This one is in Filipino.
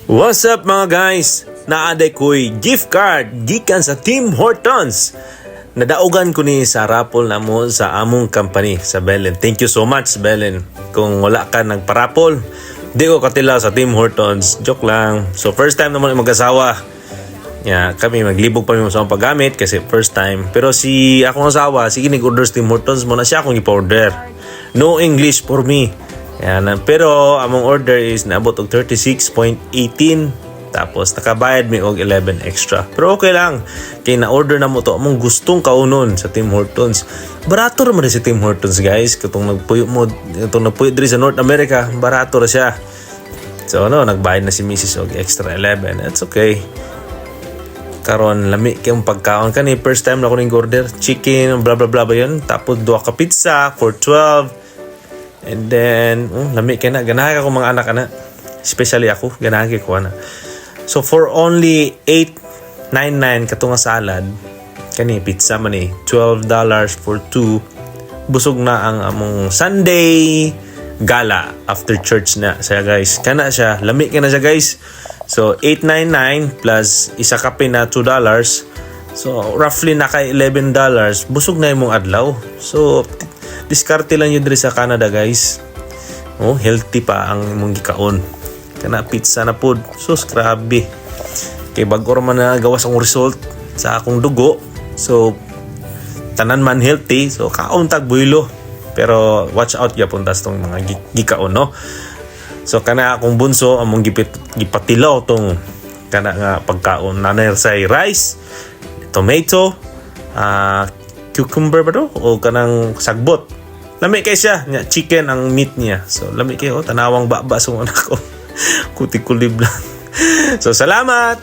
What's up mga guys? Naaday ko'y gift card gikan sa Tim Hortons. Nadaugan ko ni sa raffle na mo sa among company sa Belen. Thank you so much Belen. Kung wala ka nagparapol, di ko katilaw sa Tim Hortons. Joke lang. So first time naman mag-asawa. Yeah, kami maglibog pa sa paggamit kasi first time. Pero si akong asawa, sige nag-order sa Tim Hortons mo na siya akong ipa-order. No English for me. Yan, pero among order is naabot og 36.18 tapos nakabayad mi og 11 extra. Pero okay lang kay na-order na mo to among gustong kaunon sa Tim Hortons. Barato ra man si Tim Hortons guys. Katong nagpuyo diri sa North America, barato ra siya. So nagbayad na si Mrs. og extra 11. That's okay. Karon lami kay pagkaon kani first time na ko ning order chicken blah blah blah ba yun, tapos duha ka pizza for 12. And then, lami kay na. Ganahe ako mga anak na. Especially ako, ganahe ko na. So, for only $8.99 katong salad, kani pizza man eh, $12 for 2. Busog na ang among Sunday gala after church na siya guys. Kana siya, lami kay na siya guys. So, $8.99 plus isa kape na $2. So, roughly naka $11. Busog na imong adlaw. So, diskarte lang yun diri sa Canada guys. Healthy pa ang imong gikaon. Kana pizza na pod. Sus, grabe. Kay bago man na gawas ang result sa akong dugo. So, tanan man healthy. So, kaon tag builo. Pero watch out gyapon tas tong mga gikaon no. So, kana akong bunso among gipatilaw tong kana nga pagkaon nanay sa rice, tomato, cucumber ba to? O kanang sagbot. Lami kay siya. Chicken ang meat niya. So, lami kayo. Tanawang baba sa anak ko. Kuti-kulib lang. So, salamat!